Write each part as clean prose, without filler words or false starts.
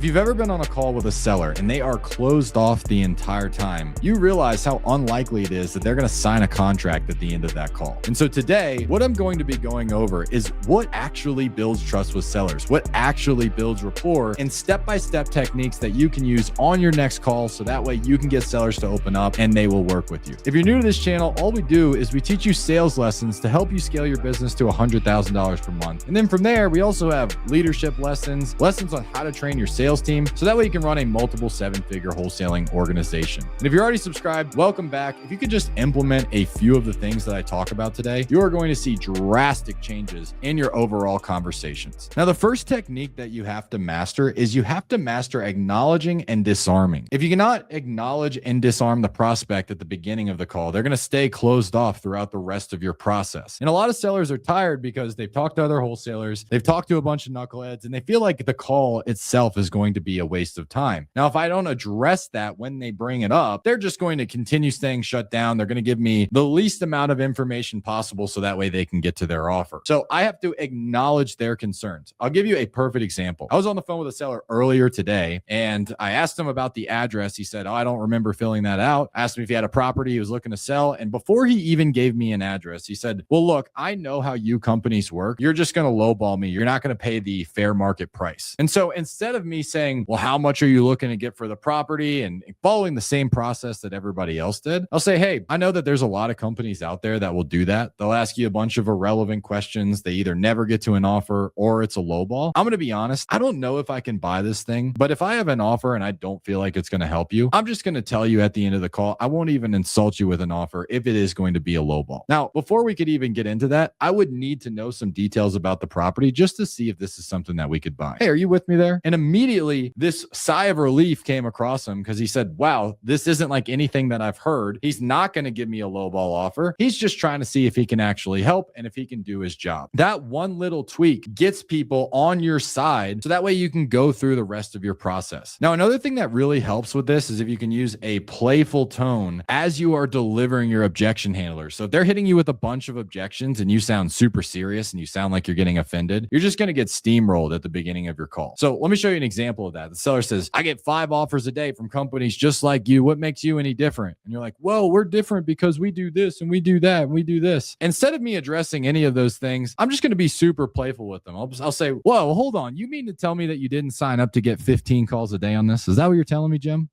If you've ever been on a call with a seller and they are closed off the entire time, you realize how unlikely it is that they're going to sign a contract at the end of that call. And so today, what I'm going to be going over is what actually builds trust with sellers, what actually builds rapport, and step-by-step techniques that you can use on your next call so that way you can get sellers to open up and they will work with you. If you're new to this channel, all we do is we teach you sales lessons to help you scale your business to $100,000 per month. And then from there, we also have leadership lessons on how to train your sales team so that way you can run a multiple seven-figure wholesaling organization. And if you're already subscribed, welcome back. If you could just implement a few of the things that I talk about today, you are going to see drastic changes in your overall conversations. Now, the first technique that you have to master is you have to master acknowledging and disarming. If you cannot acknowledge and disarm the prospect at the beginning of the call, they're going to stay closed off throughout the rest of your process. And a lot of sellers are tired because they've talked to other wholesalers, they've talked to a bunch of knuckleheads, and they feel like the call itself is going to be a waste of time. Now, if I don't address that when they bring it up, they're just going to continue staying shut down. They're going to give me the least amount of information possible so that way they can get to their offer. So I have to acknowledge their concerns. I'll give you a perfect example. I was on the phone with a seller earlier today and I asked him about the address. He said, "Oh, I don't remember filling that out." I asked him if he had a property he was looking to sell. And before he even gave me an address, he said, "Well, look, I know how you companies work. You're just going to lowball me. You're not going to pay the fair market price." And so instead of me saying, "Well, how much are you looking to get for the property?" and following the same process that everybody else did, I'll say, "Hey, I know that there's a lot of companies out there that will do that. They'll ask you a bunch of irrelevant questions. They either never get to an offer or it's a lowball. I'm going to be honest. I don't know if I can buy this thing, but if I have an offer and I don't feel like it's going to help you, I'm just going to tell you at the end of the call. I won't even insult you with an offer if it is going to be a lowball." Now, before we could even get into that, I would need to know some details about the property just to see if this is something that we could buy. Hey, are you with me there? And immediately this sigh of relief came across him because he said, "Wow, this isn't like anything that I've heard. He's not going to give me a lowball offer. He's just trying to see if he can actually help and if he can do his job." That one little tweak gets people on your side so that way you can go through the rest of your process. Now, another thing that really helps with this is if you can use a playful tone as you are delivering your objection handlers. So if they're hitting you with a bunch of objections and you sound super serious and you sound like you're getting offended, you're just going to get steamrolled at the beginning of your call. So let me show you an example of that. The seller says, "I get 5 offers a day from companies just like you. What makes you any different?" And you're like, "Well, we're different because we do this and we do that and we do this." Instead of me addressing any of those things, I'm just going to be super playful with them. I'll say, "Whoa, hold on. You mean to tell me that you didn't sign up to get 15 calls a day on this? Is that what you're telling me, Jim?"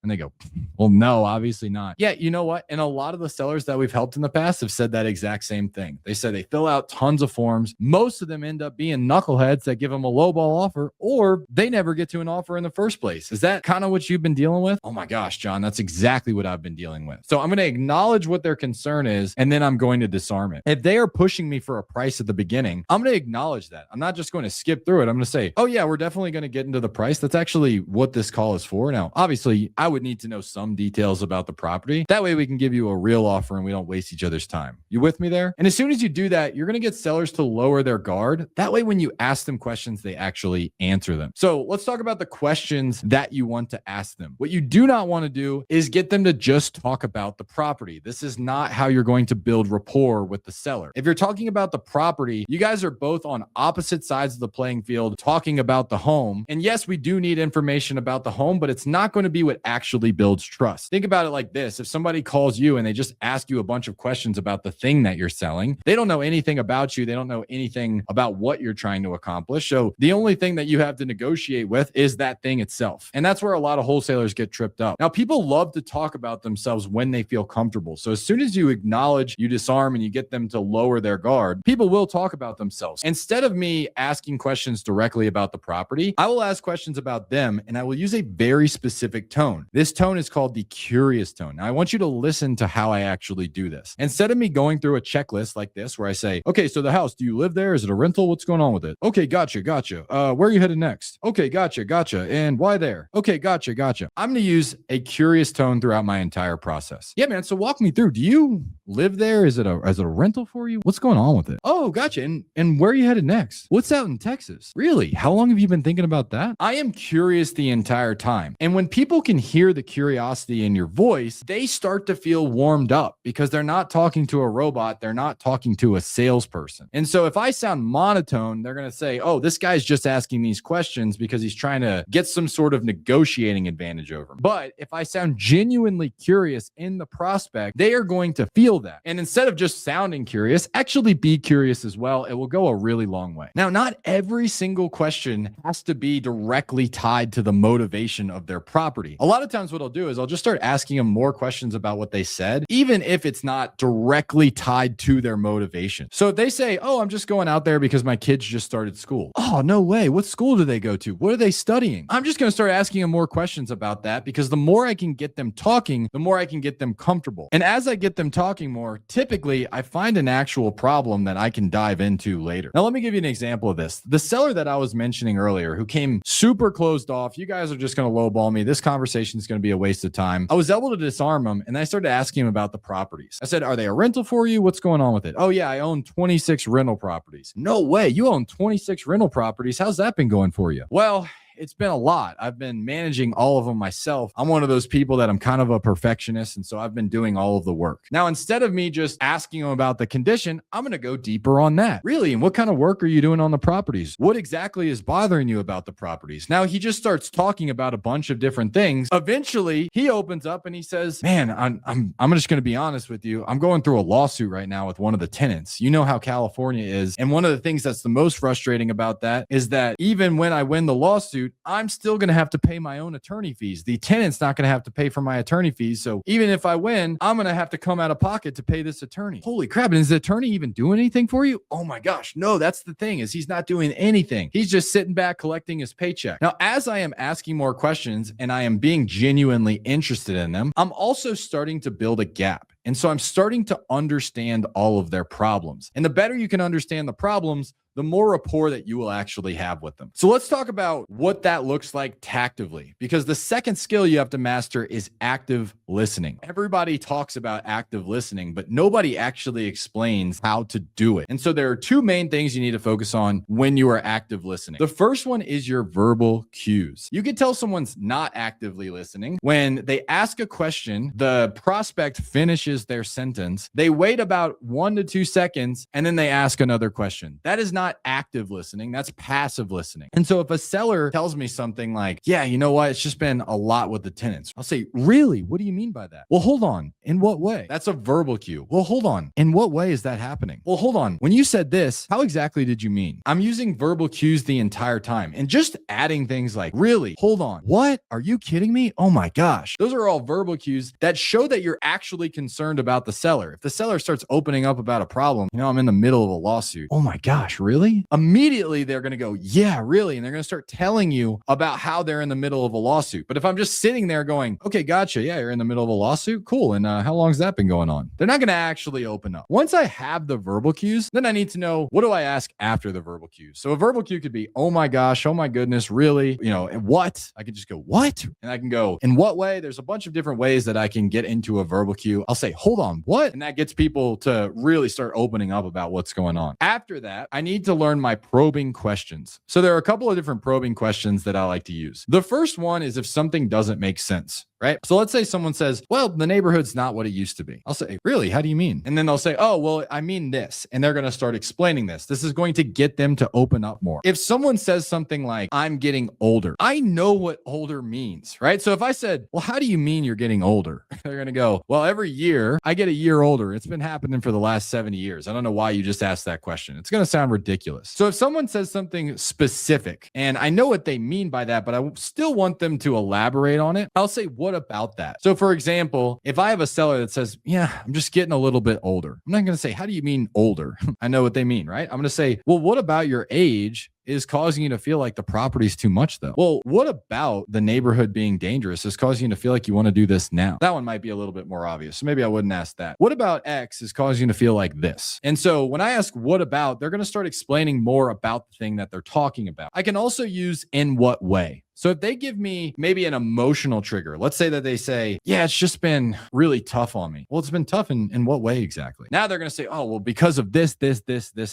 And they go, "Well, no, obviously not." Yeah, you know what? And a lot of the sellers that we've helped in the past have said that exact same thing. They said they fill out tons of forms. Most of them end up being knuckleheads that give them a lowball offer, or they never get to an offer in the first place. Is that kind of what you've been dealing with? Oh my gosh, John, that's exactly what I've been dealing with. So I'm going to acknowledge what their concern is, and then I'm going to disarm it. If they are pushing me for a price at the beginning, I'm going to acknowledge that. I'm not just going to skip through it. I'm going to say, "Oh yeah, we're definitely going to get into the price. That's actually what this call is for." Now, obviously, I would need to know some details about the property. That way we can give you a real offer and we don't waste each other's time. You with me there? And as soon as you do that, you're going to get sellers to lower their guard. That way, when you ask them questions, they actually answer them. So let's talk about the questions that you want to ask them. What you do not want to do is get them to just talk about the property. This is not how you're going to build rapport with the seller. If you're talking about the property, you guys are both on opposite sides of the playing field talking about the home. And yes, we do need information about the home, but it's not going to be what actually builds trust. Think about it like this. If somebody calls you and they just ask you a bunch of questions about the thing that you're selling, they don't know anything about you. They don't know anything about what you're trying to accomplish. So the only thing that you have to negotiate with is that thing itself. And that's where a lot of wholesalers get tripped up. Now, people love to talk about themselves when they feel comfortable. So as soon as you acknowledge, you disarm, and you get them to lower their guard, people will talk about themselves. Instead of me asking questions directly about the property, I will ask questions about them, and I will use a very specific tone. This tone is called the curious tone. Now, I want you to listen to how I actually do this. Instead of me going through a checklist like this, where I say, "Okay, so the house, do you live there? Is it a rental? What's going on with it? Okay, gotcha. Where are you headed next? Okay, gotcha. And why there? Okay, gotcha. I'm going to use a curious tone throughout my entire process. Yeah, man. So walk me through. Do you live there? Is it a rental for you? What's going on with it? Oh, gotcha. And where are you headed next? What's out in Texas? Really? How long have you been thinking about that? I am curious the entire time. And when people can hear hear the curiosity in your voice, they start to feel warmed up because they're not talking to a robot. They're not talking to a salesperson. And so if I sound monotone, they're going to say, oh, this guy's just asking these questions because he's trying to get some sort of negotiating advantage over him. But if I sound genuinely curious in the prospect, they are going to feel that. And instead of just sounding curious, actually be curious as well. It will go a really long way. Now, not every single question has to be directly tied to the motivation of their property. A lot of times what I'll do is I'll just start asking them more questions about what they said, even if it's not directly tied to their motivation. So if they say, oh, I'm just going out there because my kids just started school. Oh, no way. What school do they go to? What are they studying? I'm just going to start asking them more questions about that, because the more I can get them talking, the more I can get them comfortable. And as I get them talking more, typically I find an actual problem that I can dive into later. Now, let me give you an example of this. The seller that I was mentioning earlier, who came super closed off, you guys are just going to lowball me. This conversation is going to be a waste of time. I was able to disarm him, and I started asking him about the properties. I said, are they a rental for you? What's going on with it? Oh yeah, I own 26 rental properties. No way. You own 26 rental properties. How's that been going for you? Well, it's been a lot. I've been managing all of them myself. I'm one of those people that I'm kind of a perfectionist. And so I've been doing all of the work. Now, instead of me just asking them about the condition, I'm going to go deeper on that. Really? And what kind of work are you doing on the properties? What exactly is bothering you about the properties? Now, he just starts talking about a bunch of different things. Eventually, he opens up and he says, man, I'm just going to be honest with you. I'm going through a lawsuit right now with one of the tenants. You know how California is. And one of the things that's the most frustrating about that is that even when I win the lawsuit, I'm still going to have to pay my own attorney fees. The tenant's not going to have to pay for my attorney fees. So even if I win, I'm going to have to come out of pocket to pay this attorney. Holy crap. And is the attorney even doing anything for you? Oh my gosh. No, that's the thing, is he's not doing anything. He's just sitting back collecting his paycheck. Now, as I am asking more questions and I am being genuinely interested in them, I'm also starting to build a gap. And so I'm starting to understand all of their problems. And the better you can understand the problems, the more rapport that you will actually have with them. So let's talk about what that looks like tactively, because the second skill you have to master is active listening. Everybody talks about active listening, but nobody actually explains how to do it. And so there are two main things you need to focus on when you are active listening. The first one is your verbal cues. You can tell someone's not actively listening when they ask a question, the prospect finishes their sentence, they wait about 1 to 2 seconds, and then they ask another question. That is not active listening. That's passive listening. And so if a seller tells me something like, yeah, you know what? It's just been a lot with the tenants. I'll say, really? What do you mean by that? Well, hold on. In what way? That's a verbal cue. Well, hold on. In what way is that happening? Well, hold on. When you said this, how exactly did you mean? I'm using verbal cues the entire time and just adding things like, really? Hold on. What? Are you kidding me? Oh my gosh. Those are all verbal cues that show that you're actually concerned about the seller. If the seller starts opening up about a problem, I'm in the middle of a lawsuit. Oh my gosh, really? Immediately they're going to go, yeah, really. And they're going to start telling you about how they're in the middle of a lawsuit. But if I'm just sitting there going, okay, gotcha. Yeah, you're in the middle of a lawsuit. Cool. And how long has that been going on? They're not going to actually open up. Once I have the verbal cues, then I need to know, what do I ask after the verbal cues? So a verbal cue could be, oh my gosh, oh my goodness, really? And what? I could just go, what? And I can go, in what way? There's a bunch of different ways that I can get into a verbal cue. I'll say, hold on, what? And that gets people to really start opening up about what's going on. After that, I need to learn my probing questions. So there are a couple of different probing questions that I like to use. The first one is if something doesn't make sense. Right? So let's say someone says, well, the neighborhood's not what it used to be. I'll say, really? How do you mean? And then they'll say, oh, well, I mean this. And they're going to start explaining this. This is going to get them to open up more. If someone says something like, I'm getting older, I know what older means, right? So if I said, well, how do you mean you're getting older? They're going to go, well, every year I get a year older. It's been happening for the last 70 years. I don't know why you just asked that question. It's going to sound ridiculous. So if someone says something specific and I know what they mean by that, but I still want them to elaborate on it, I'll say, what about that? So for example, if I have a seller that says, yeah, I'm just getting a little bit older, I'm not going to say, how do you mean older? I know what they mean, right? I'm going to say, well, what about your age is causing you to feel like the property's too much though? Well, what about the neighborhood being dangerous is causing you to feel like you want to do this now? That one might be a little bit more obvious. So maybe I wouldn't ask that. What about X is causing you to feel like this? And so when I ask what about, they're going to start explaining more about the thing that they're talking about. I can also use in what way. So if they give me maybe an emotional trigger, let's say that they say, yeah, it's just been really tough on me. Well, it's been tough in what way exactly? Now they're going to say, oh, well, because of this,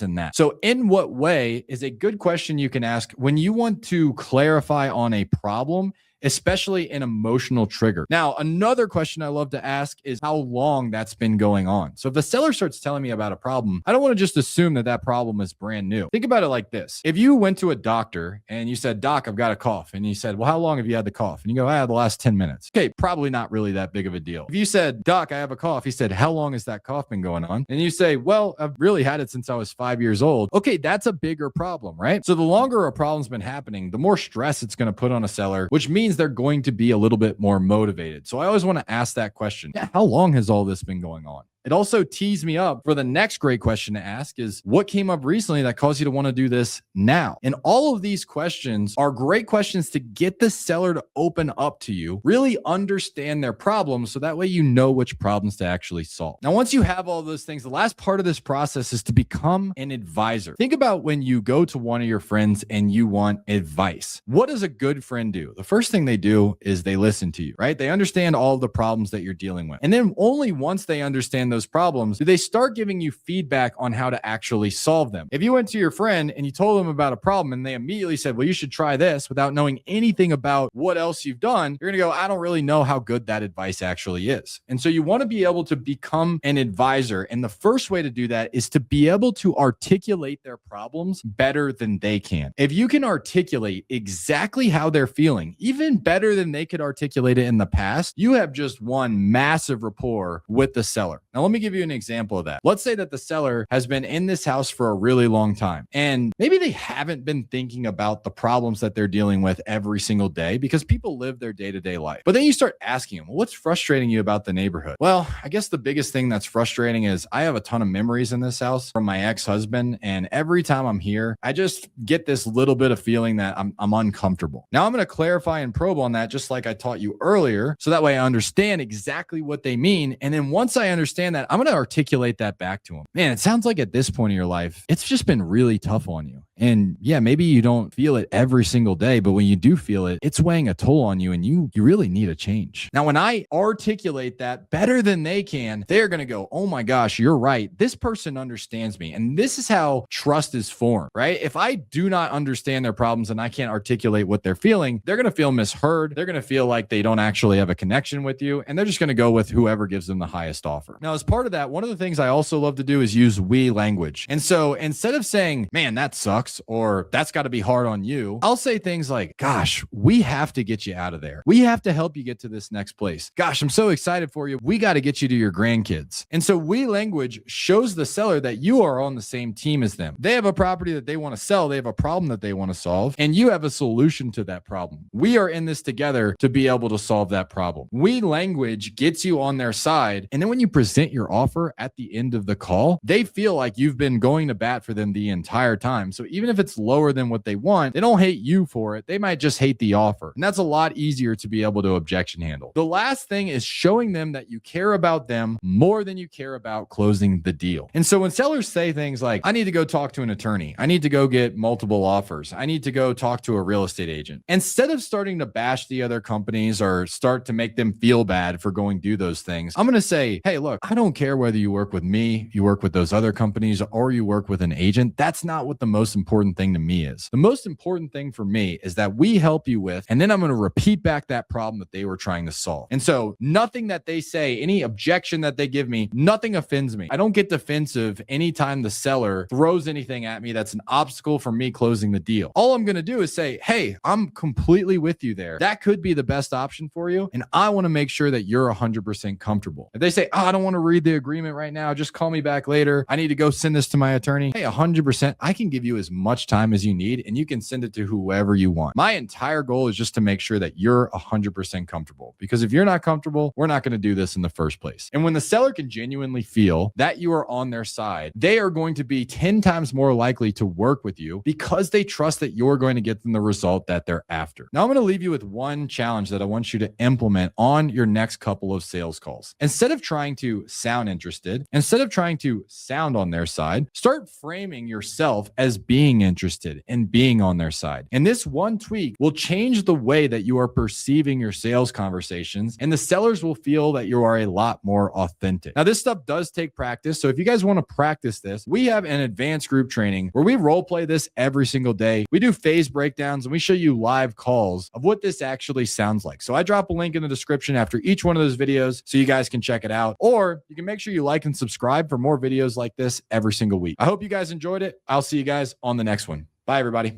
and that. So in what way is a good question you can ask when you want to clarify on a problem especially an emotional trigger. Now, another question I love to ask is how long that's been going on. So if the seller starts telling me about a problem, I don't want to just assume that that problem is brand new. Think about it like this. If you went to a doctor and you said, Doc, I've got a cough. And he said, well, how long have you had the cough? And you go, I had the last 10 minutes. Okay, probably not really that big of a deal. If you said, Doc, I have a cough, he said, how long has that cough been going on? And you say, well, I've really had it since I was 5 years old. Okay, that's a bigger problem, right? So the longer a problem's been happening, the more stress it's going to put on a seller, which means they're going to be a little bit more motivated. So I always want to ask that question. Yeah, how long has all this been going on? It also tees me up for the next great question to ask is what came up recently that caused you to want to do this now? And all of these questions are great questions to get the seller to open up to you, really understand their problems. So that way, you know which problems to actually solve. Now, once you have all those things, the last part of this process is to become an advisor. Think about when you go to one of your friends and you want advice. What does a good friend do? The first thing they do is they listen to you, right? They understand all of the problems that you're dealing with. And then only once they understand those problems, do they start giving you feedback on how to actually solve them. If you went to your friend and you told them about a problem and they immediately said, well, you should try this without knowing anything about what else you've done, you're going to go, I don't really know how good that advice actually is. And so you want to be able to become an advisor. And the first way to do that is to be able to articulate their problems better than they can. If you can articulate exactly how they're feeling, even better than they could articulate it in the past, you have just won massive rapport with the seller. Now, let me give you an example of that. Let's say that the seller has been in this house for a really long time, and maybe they haven't been thinking about the problems that they're dealing with every single day because people live their day-to-day life. But then you start asking them, well, what's frustrating you about the neighborhood? Well, I guess the biggest thing that's frustrating is I have a ton of memories in this house from my ex-husband, and every time I'm here, I just get this little bit of feeling that I'm uncomfortable. Now, I'm going to clarify and probe on that just like I taught you earlier, so that way I understand exactly what they mean. And then once I understand that, I'm going to articulate that back to them. Man, it sounds like at this point in your life, it's just been really tough on you. And yeah, maybe you don't feel it every single day, but when you do feel it, it's weighing a toll on you and you really need a change. Now, when I articulate that better than they can, they're going to go, oh my gosh, you're right. This person understands me. And this is how trust is formed, right? If I do not understand their problems and I can't articulate what they're feeling, they're going to feel misheard. They're going to feel like they don't actually have a connection with you. And they're just going to go with whoever gives them the highest offer. Now, as part of that, one of the things I also love to do is use we language. And so instead of saying, man, that sucks, or that's got to be hard on you, I'll say things like, gosh, we have to get you out of there. We have to help you get to this next place. Gosh, I'm so excited for you. We got to get you to your grandkids. And so we language shows the seller that you are on the same team as them. They have a property that they want to sell. They have a problem that they want to solve, and you have a solution to that problem. We are in this together to be able to solve that problem. We language gets you on their side. And then when you present your offer at the end of the call, they feel like you've been going to bat for them the entire time. So even if it's lower than what they want, they don't hate you for it. They might just hate the offer. And that's a lot easier to be able to objection handle. The last thing is showing them that you care about them more than you care about closing the deal. And so when sellers say things like, I need to go talk to an attorney, I need to go get multiple offers, I need to go talk to a real estate agent, instead of starting to bash the other companies or start to make them feel bad for going do those things, I'm going to say, hey, look, I don't care whether you work with me, you work with those other companies, or you work with an agent. That's not what the most important thing to me is. The most important thing for me is that we help you with, and then I'm going to repeat back that problem that they were trying to solve. And so nothing that they say, any objection that they give me, nothing offends me. I don't get defensive anytime the seller throws anything at me that's an obstacle for me closing the deal. All I'm going to do is say, hey, I'm completely with you there. That could be the best option for you. And I want to make sure that you're 100% comfortable. If they say, oh, I don't want to read the agreement right now, just call me back later, I need to go send this to my attorney. Hey, 100%, I can give you as much time as you need and you can send it to whoever you want. My entire goal is just to make sure that you're 100% comfortable, because if you're not comfortable, we're not going to do this in the first place. And when the seller can genuinely feel that you are on their side, they are going to be 10 times more likely to work with you because they trust that you're going to get them the result that they're after. Now, I'm going to leave you with one challenge that I want you to implement on your next couple of sales calls. Instead of trying to sound interested. Instead of trying to sound on their side, start framing yourself as being interested and being on their side. And this one tweak will change the way that you are perceiving your sales conversations, and the sellers will feel that you are a lot more authentic. Now, this stuff does take practice. So if you guys want to practice this, we have an advanced group training where we role play this every single day. We do phase breakdowns and we show you live calls of what this actually sounds like. So I drop a link in the description after each one of those videos so you guys can check it out, or you can make sure you like and subscribe for more videos like this every single week. I hope you guys enjoyed it. I'll see you guys on the next one. Bye, everybody.